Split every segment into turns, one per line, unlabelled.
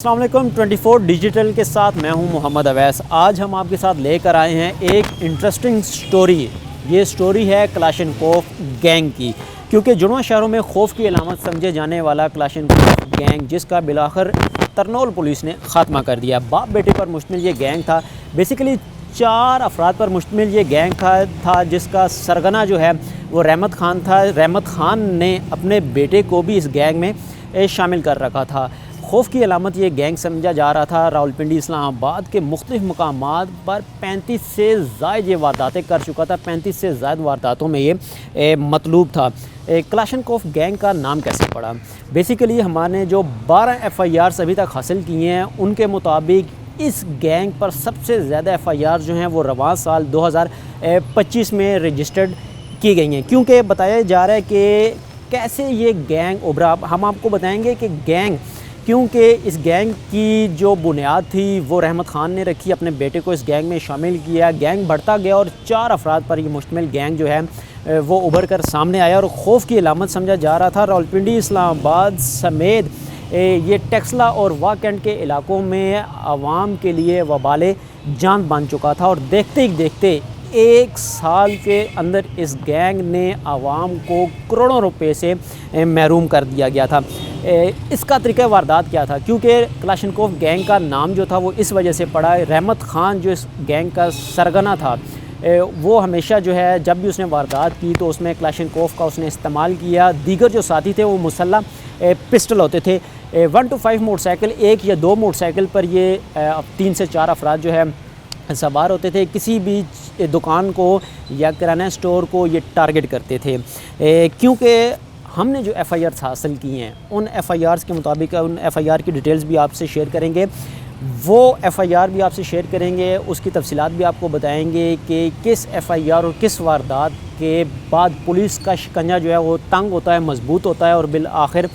अस्सलाम वालेकुम 24 डिजिटल के साथ मैं हूं मोहम्मद अवैस। आज हम आपके साथ लेकर आए हैं एक इंटरेस्टिंग स्टोरी। ये स्टोरी है क्लाशनकोफ गैंग की, क्योंकि जुड़वां शहरों में खौफ की अलामत समझे जाने वाला क्लाशनकोफ गैंग, जिसका बिलाखिर तरनोल पुलिस ने ख़ात्मा कर दिया। बाप बेटे पर मुश्तमिल ये गैंग था। बेसिकली 4 अफराद पर मुश्तमिल ये गैंग था जिसका सरगना जो है वो रहमत खान था। रहमत खान ने अपने बेटे को भी इस गैंग में शामिल कर रखा था। खौफ की अलामत ये गैंग समझा जा रहा था। रावलपिंडी इस्लामाबाद के मुख्तलिफ मकामात पर 35 से ज़ायद ये वारदातें कर चुका था। 35 से ज़ायद वारदातों में ये मतलूब था। क्लाशनकोफ गैंग का नाम कैसे पड़ा? बेसिकली हमारे जो 12 FIRs अभी तक हासिल किए हैं, उनके मुताबिक इस गैंग पर सबसे ज़्यादा FIR जो हैं वो रवां साल 2025 में रजिस्टर्ड की गई हैं। क्योंकि बताया जा रहा है कि कैसे ये गैंग उभरा। हम आपको बताएंगे कि गैंग, क्योंकि इस गैंग की जो बुनियाद थी वो रहमत खान ने रखी, अपने बेटे को इस गैंग में शामिल किया। गैंग बढ़ता गया और 4 अफराद पर ये मुश्तमिल गैंग जो है वो उभर कर सामने आया और खौफ की अलामत समझा जा रहा था। रावलपिंडी इस्लामाबाद समेत ये टेक्सला और वाकंड के इलाकों में आवाम के लिए वबाले जान बन चुका था। और देखते ही देखते 1 साल के अंदर इस गैंग ने आवाम को करोड़ों रुपए से महरूम कर दिया गया था। इसका तरीक़ा वारदात क्या था? क्योंकि क्लाशनकोफ गैंग का नाम जो था वो इस वजह से पड़ा। रहमत खान जो इस गैंग का सरगना था, वो हमेशा जो है जब भी उसने वारदात की तो उसमें क्लाशनकोफ का उसने इस्तेमाल किया। दीगर जो साथी थे वो मुसल्ला पिस्टल होते थे। 1 to 5 मोटरसाइकिल, 1 या 2 मोटरसाइकिल पर ये 3 से 4 अफराद जो है सवार होते थे। किसी भी दुकान को या किराना स्टोर को ये टारगेट करते थे। क्योंकि हमने जो FIRs हासिल किए हैं, उन FIRs के मुताबिक उन FIR की डिटेल्स भी आपसे शेयर करेंगे। वो FIR भी आपसे शेयर करेंगे, उसकी तफसीलात भी आपको बताएंगे कि किस FIR और किस वारदात के बाद पुलिस का शिकंजा जो है वो तंग होता है, मजबूत होता है और बिल आखिर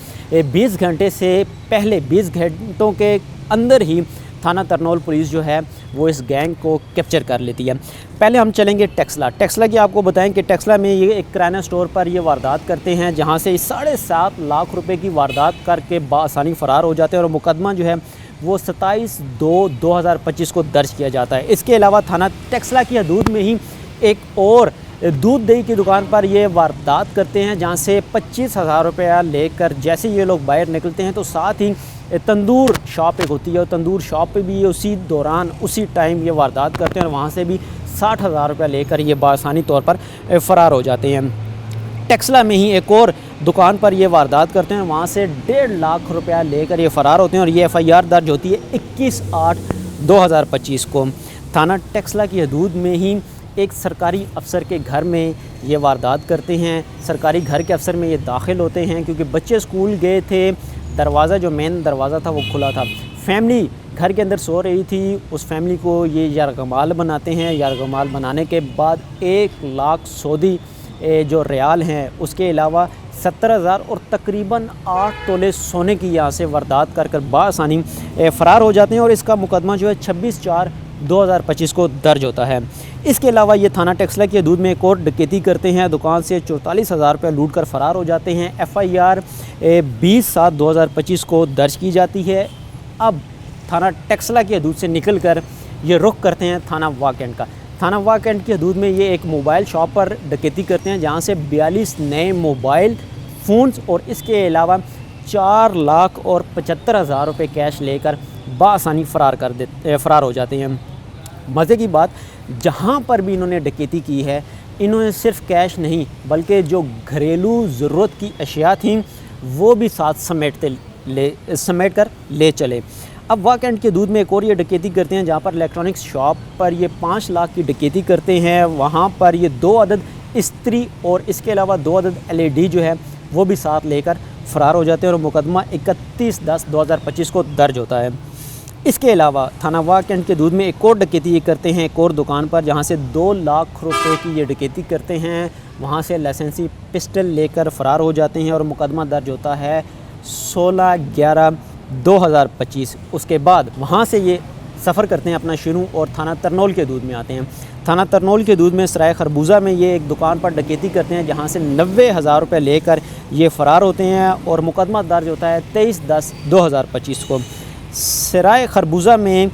20 घंटे से पहले 20 घंटों के अंदर ही थाना तरनोल पुलिस जो है वो इस गैंग को कैप्चर कर लेती है। पहले हम चलेंगे टेक्सला की। आपको बताएं कि टेक्सला में ये एक किराना स्टोर पर ये वारदात करते हैं, जहां से 7.5 लाख रुपए की वारदात करके बासानी फ़रार हो जाते हैं और मुकदमा जो है वो 27/2/2025 को दर्ज किया जाता है। इसके अलावा थाना टेक्सला की हदूद में ही एक और दूध दही की दुकान पर ये वारदात करते हैं, जहाँ से 25,000 रुपया लेकर जैसे ये लोग बाहर निकलते हैं तो साथ ही तंदूर शॉप एक होती है और तंदूर शॉप पे भी उसी दौरान उसी टाइम ये वारदात करते हैं और वहाँ से भी 60,000 रुपया लेकर ये बासानी तौर पर फ़रार हो जाते हैं। टेक्सला में ही एक और दुकान पर ये वारदात करते हैं, वहाँ से 1.5 लाख रुपया लेकर ये फ़रार होते हैं और ये FIR दर्ज होती है 21/8/2025 को। थाना टेक्सला की हदूद में ही एक सरकारी अफसर के घर में ये वारदात करते हैं। सरकारी घर के अफसर में ये दाखिल होते हैं क्योंकि बच्चे स्कूल गए थे। दरवाज़ा जो मेन दरवाज़ा था वो खुला था। फैमिली घर के अंदर सो रही थी। उस फैमिली को ये यरगमाल बनाते हैं। यरगमाल बनाने के बाद 1 लाख सऊदी जो रियाल हैं, उसके अलावा 70,000 और तकरीबन 8 तोले सोने की यहाँ से वारदात कर बासानी फ़रार हो जाते हैं और इसका मुकदमा जो है 26/4/2025 को दर्ज होता है। इसके अलावा ये थाना टेक्सला की हदूद में एक और डकैती करते हैं। दुकान से 44,000 रुपये लूट कर फ़रार हो जाते हैं। FIR 20/7/2025 को दर्ज की जाती है। अब थाना टेक्सला की हदूद से निकल कर ये रुख करते हैं थाना वाकंड का। थाना वाकंड की हदूद में ये एक मोबाइल शॉप पर डकैती करते हैं, जहाँ से 42 नए मोबाइल फ़ोन्स और इसके अलावा 4,75,000 रुपये कैश लेकर बासानी फ़रार हो जाते हैं। मज़े की बात, जहाँ पर भी इन्होंने डकैती की है, इन्होंने सिर्फ कैश नहीं बल्कि जो घरेलू ज़रूरत की अशिया थी वो भी साथ समेट कर ले चले। अब वाकंड के दूध में एक और ये डकैती करते हैं, जहाँ पर इलेक्ट्रॉनिक्स शॉप पर ये 5 लाख की डकैती करते हैं। वहाँ पर ये 2 अदद इस्त्री और इसके अलावा 2 अदद LED जो है वो भी साथ लेकर फ़रार हो जाते हैं और मुकदमा 31/10/2025 को दर्ज होता है। इसके अलावा थाना वाकंड के दूध में एक और डकैती ये करते हैं एक और दुकान पर, जहाँ से 2 लाख रुपए की ये डकैती करते हैं। वहाँ से लाइसेंसी पिस्टल लेकर फ़रार हो जाते हैं और मुकदमा दर्ज होता है 16/11/2025। उसके बाद वहाँ से ये सफ़र करते हैं अपना शुरू और थाना तरनोल के दूध में आते हैं। थाना तरनोल के दूध में सराय खरबूजा में ये एक दुकान पर डकैती करते हैं, जहाँ से 90,000 रुपये लेकर ये फ़रार होते हैं और मुकदमा दर्ज होता है 23/10/2025 को। سرائے خربوزہ میں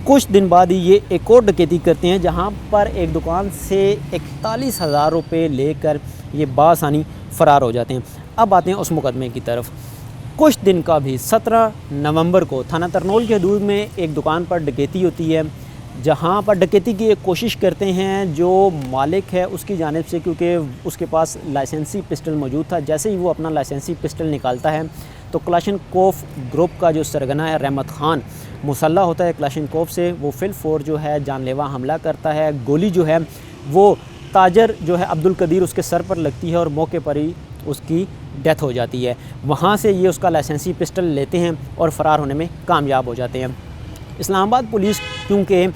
کچھ دن بعد ہی یہ ایک اور ڈکیتی کرتے ہیں، جہاں پر ایک دکان سے 41,000 روپے لے کر یہ بآسانی فرار ہو جاتے ہیں۔ اب آتے ہیں اس مقدمے کی طرف۔ کچھ دن کا بھی 17 نومبر کو تھانہ ترنول کے حدود میں ایک دکان پر ڈکیتی ہوتی ہے، جہاں پر ڈکیتی کی ایک کوشش کرتے ہیں جو مالک ہے اس کی جانب سے، کیونکہ اس کے پاس لائسنسی پسٹل موجود تھا۔ جیسے ہی وہ اپنا لائسنسی پسٹل نکالتا ہے تو کلاشن کوف گروپ کا جو سرغنہ ہے رحمت خان مسلح ہوتا ہے کلاشن کوف سے، وہ فی الفور جو ہے جان لیوا حملہ کرتا ہے۔ گولی جو ہے وہ تاجر جو ہے عبدالقدیر اس کے سر پر لگتی ہے اور موقع پر ہی اس کی ڈیتھ ہو جاتی ہے۔ وہاں سے یہ اس کا لائسنسی پسٹل لیتے ہیں اور فرار ہونے میں کامیاب ہو جاتے ہیں۔ اسلام آباد پولیس کیونکہ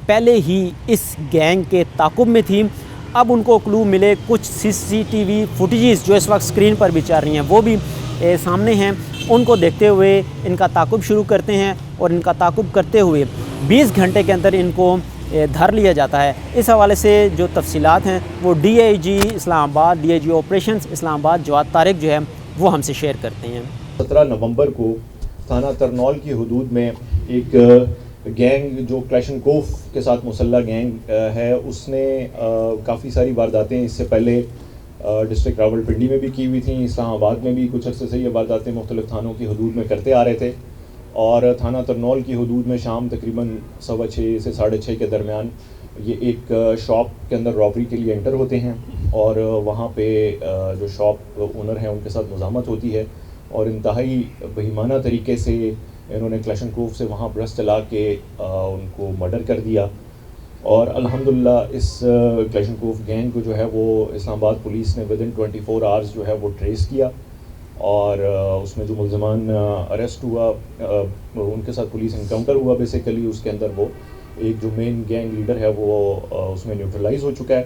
پہلے ہی اس گینگ کے تعاقب میں تھی، اب ان کو کلو ملے، کچھ CCTV فوٹیجز جو اس وقت اسکرین پر بھی چل رہی ہیں وہ بھی سامنے ہیں، ان کو دیکھتے ہوئے ان کا تعاقب شروع کرتے ہیں اور ان کا تعاقب کرتے ہوئے 20 گھنٹے کے اندر ان کو دھر لیا جاتا ہے۔ اس حوالے سے جو تفصیلات ہیں وہ DIG اسلام آباد، DIG آپریشنز اسلام آباد جواد طارق جو ہے وہ ہم سے شیئر کرتے ہیں۔
17 نومبر کو تھانہ ترنول کی حدود میں ایک گینگ جو کلاشن کوف کے ساتھ مسلح گینگ ہے، اس نے کافی ساری وارداتیں اس سے پہلے ڈسٹرکٹ راولپنڈی میں بھی کی ہوئی تھیں، اسلام آباد میں بھی کچھ عرصے سے یہ وارداتیں مختلف تھانوں کی حدود میں کرتے آ رہے تھے، اور تھانہ ترنول کی حدود میں شام تقریباً 6:15 سے 6:30 کے درمیان یہ ایک شاپ کے اندر رابری کے لیے انٹر ہوتے ہیں، اور وہاں پہ جو شاپ اونر ہیں ان کے ساتھ مزاحمت ہوتی ہے، اور انتہائی بہیمانہ طریقے سے انہوں نے کلاشن کوف سے وہاں برس چلا کے ان کو مرڈر کر دیا۔ اور الحمدللہ اس کلاشن کوف گینگ کو جو ہے وہ اسلام آباد پولیس نے ودن 24 آورز جو ہے وہ ٹریس کیا، اور اس میں جو ملزمان اریسٹ ہوا ان کے ساتھ پولیس انکاؤنٹر ہوا بیسیکلی، اس کے اندر وہ ایک جو مین گینگ لیڈر ہے وہ اس میں نیوٹرلائز ہو چکا ہے،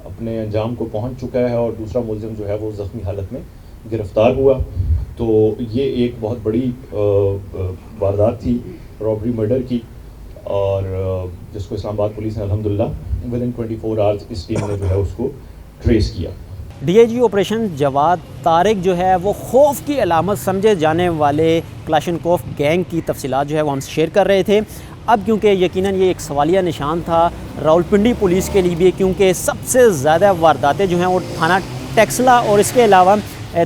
اپنے انجام کو پہنچ چکا ہے، اور دوسرا ملزم جو ہے وہ زخمی حالت میں گرفتار ہوا۔ تو یہ ایک بہت بڑی واردات تھی رابری مرڈر کی، اور جس کو اسلام آباد پولیس نے الحمدللہ ودن 24 آورز اس ٹیم نے جو ہے اس کو ٹریس کیا۔
DIG آپریشن جواد طارق جو ہے وہ خوف کی علامت سمجھے جانے والے کلاشن کوف گینگ کی تفصیلات جو ہے وہ ہم شیئر کر رہے تھے۔ اب کیونکہ یقیناً یہ ایک سوالیہ نشان تھا راولپنڈی پولیس کے لیے بھی، کیونکہ سب سے زیادہ وارداتیں جو ہیں وہ تھانہ ٹیکسلا اور اس کے علاوہ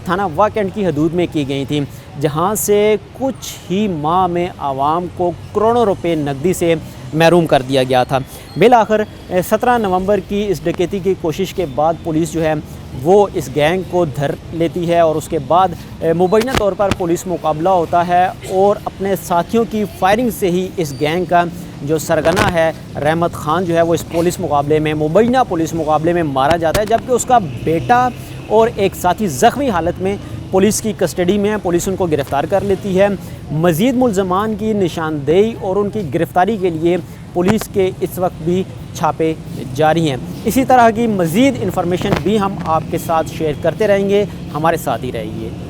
تھانہ واکنڈ کی حدود میں کی گئی تھیں، جہاں سے کچھ ہی ماہ میں عوام کو کروڑوں روپے نقدی سے محروم کر دیا گیا تھا۔ بالآخر 17 نومبر کی اس ڈکیتی کی کوشش کے بعد پولیس جو ہے وہ اس گینگ کو دھر لیتی ہے، اور اس کے بعد مبینہ طور پر پولیس مقابلہ ہوتا ہے، اور اپنے ساتھیوں کی فائرنگ سے ہی اس گینگ کا جو سرغنہ ہے رحمت خان جو ہے وہ اس پولیس مقابلے میں مبینہ پولیس مقابلے میں مارا جاتا ہے، جبکہ اس کا بیٹا اور ایک ساتھی زخمی حالت میں پولیس کی کسٹڈی میں ہیں۔ پولیس ان کو گرفتار کر لیتی ہے۔ مزید ملزمان کی نشاندہی اور ان کی گرفتاری کے لیے پولیس کے اس وقت بھی چھاپے جاری ہیں۔ اسی طرح کی مزید انفارمیشن بھی ہم آپ کے ساتھ شیئر کرتے رہیں گے، ہمارے ساتھ ہی رہیے۔